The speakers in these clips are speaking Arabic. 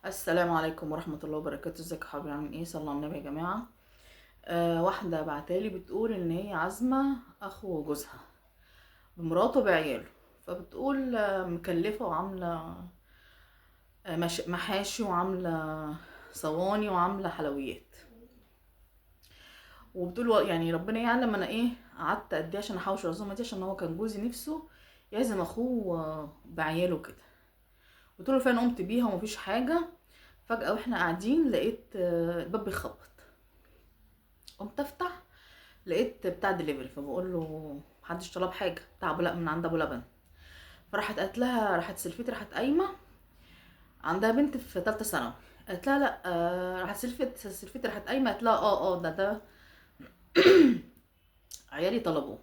السلام عليكم ورحمة الله وبركاته. ازيك يا حبيبي؟ عاملين ايه؟ صلوا على النبي يا جماعة. واحدة بعتالي بتقول ان هي عازمة اخو جوزها بمراته بعياله، فبتقول مكلفة وعاملة محاشي وعاملة صواني وعاملة حلويات، وبتقول يعني ربنا يعلم انا ايه قعدت قد ايه عشان احوش العزومة دي، عشان هو كان جوزي نفسه يعزم اخوه بعياله كده. قلت له فين؟ قمت بيها ومفيش حاجة. فجأة واحنا قاعدين لقيت الباب بيخبط، قمت افتح لقيت بتاع دليفري، فبقول له محدش طلب حاجه، بتاع ابو لبن من عند ابو لبن. فراحت قالت لها، راحت سلفتي، راحت قايمه عندها بنت في ثالثه ثانوي، قالت لها لا راحت سلفتي راحت قايمه قالت لها ده عيالي طلبوه.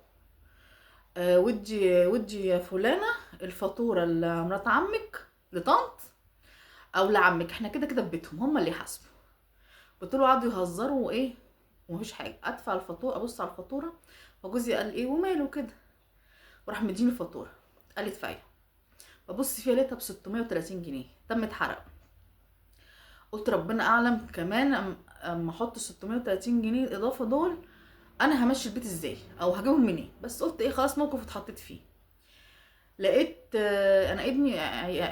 ودي يا فلانه الفاتوره لمرات عمك، لطنط او لعمك، احنا كده كده في بيتهم هما اللي يحاسبوا. قلت له قعدوا يهزروا وايه ومفيش حاجه، ادفع الفاتوره، ابص على الفاتوره، فجوزي قال ايه وماله كده، وراح مديني الفاتوره، قال لي ادفعي. ببص فيها لقيتها ب 630 جنيه تم اتحرق. قلت ربنا اعلم كمان اما احط 630 جنيه الاضافه دول انا همشي البيت ازاي او هجيبهم منين، بس قلت ايه خلاص موقف اتحطيت فيه. لقيت انا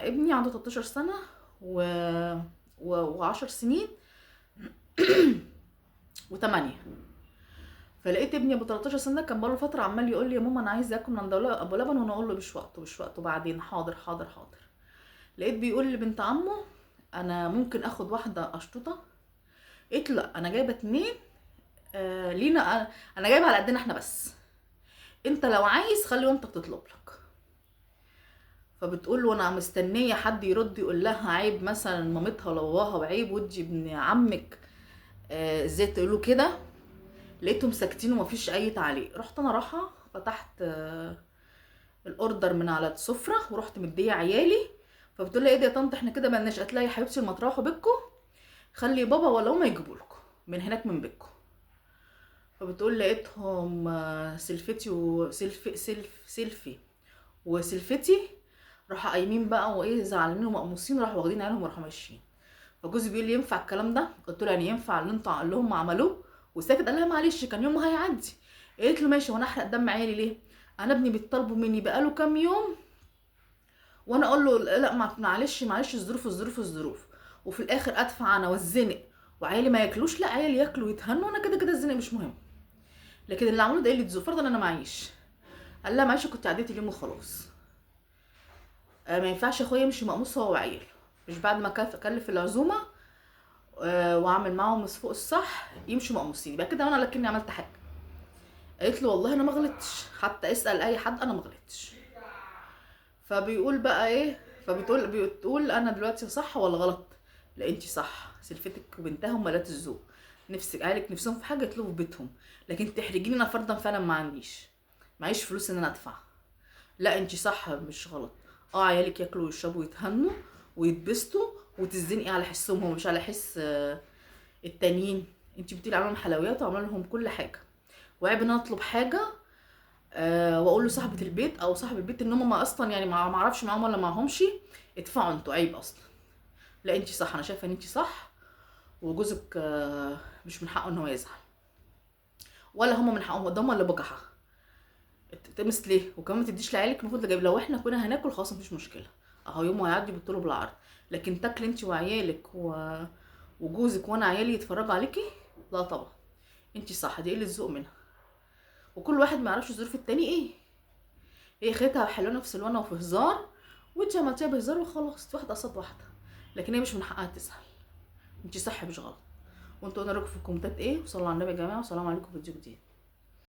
ابني عنده 13 سنه و و10 سنين و8. فلقيت ابني ابو 13 سنه كان بقاله فتره عمال يقول لي يا ماما انا عايز اكل من عند ابو لبن، وانا اقول له مش وقته مش وقته، بعدين حاضر حاضر حاضر. لقيت بيقول لبنت عمه انا ممكن اخد واحده اشطوطه. قلت له لا انا جايبه اتنين لينا، انا جايبه على قدنا احنا بس، انت لو عايز خلي مامتك تطلب لك. فبتقول له انا مستنيه حد يرد يقول لها عيب مثلا مامتها ولا باباها، وعيب ودي ابن عمك ازاي تقولوا كده. لقيتهم ساكتين ومفيش اي تعليق. رحت انا رايحه فتحت الاوردر من على السفره ورحت مديه عيالي. فبتقول لي ايه ده يا طنط احنا كده مالناش، قالت لها يا حبيبتي لما تروحوا بيتكم خلي بابا ولا هما يجيبوا لكم من هناك من بيتكم. فبتقول لقيتهم سلفتي سيلفي وسلفتي راحوا قايمين بقى وايه زعلانين ومقموصين، راحوا واخدين عيالهم وراحوا ماشيين. فجوزي بيقول لي ينفع الكلام ده؟ قلت له يعني ينفع اللي انتوا اللي هم عملوه؟ وساكت. قال لها معلش كان يوم هيعدي. قالت له ماشي، وانا احرق دم عيالي ليه؟ انا ابني بيطالبوا مني بقاله كام يوم وانا اقول له لا معلش معلش الظروف، وفي الاخر ادفع انا والزنق وعيالي ما ياكلوش؟ لا عيالي ياكلوا ويتهنوا، انا كده كده الزنق مش مهم. لكن اللي عملوه ده قله ذوق، فرضا انا معيش. قال لها معلش كنت عديت اليوم وخلاص. ما ينفعش اخويا يمشي مقموص هو وعياله، مش بعد ما كلف العزومه واعمل معاهم فوق الصح يمشوا مقموصين، يبقى كده انا لكني عملت حاجه. قالت له والله انا ما غلطتش، حتى اسال اي حد انا ما غلطتش. فبيقول بقى ايه، بتقول انا دلوقتي صح ولا غلط؟ لا انتي صح، سلفتك وبنتها هم لا الذوق، نفسك عيالك نفسهم في حاجه يطلبوا في بيتهم، لكن تحرجيني انا فرضا فعلا ما عنديش، معيش فلوس ان انا ادفع. لا انتي صح مش غلط. عيالك ياكلوا ويشربوا ويتهنوا ويتبسطوا وتزنقي على حسهم هم مش على حس التانيين. انتي بتقولي عامله لهم حلويات وعامله لهم كل حاجه، وعيب ان انا اطلب حاجه واقول لصاحبه البيت او صاحب البيت ان هم ما اصلا يعني ما اعرفش معاهم ولا معاهمش، ادفعوا انتوا، عيب اصلا. لا انتي صح، انا شايفه ان انتي صح، وجوزك مش من حقه ان هو يزعل، ولا هم من حقهم، ده هم اللي بجحة. تمس ليه؟ وكمان ما تديش لعيالك، المفروض جايب لو احنا كنا هناكل خلاص مفيش مشكله، اهو يوم هيعدي بالطول بالعرض. لكن تاكلي انتي وعيالك وجوزك وانا عيالي يتفرجوا عليكي؟ لا طبعا. انتي صح، دي قله ذوق منها، وكل واحد ما يعرفش ظروف التاني ايه. هي خدتها حلوانه في سلوانه وفي هزار، وانت عملتيها بهزار وخلاص، واحده قصاد واحده، لكن هي مش من حقها تسهل. انت صح مش غلط. وانتوا قلنا رايكم في الكومنتات ايه، وصلوا على النبي يا جماعه، والسلام عليكم في فيديو جديد.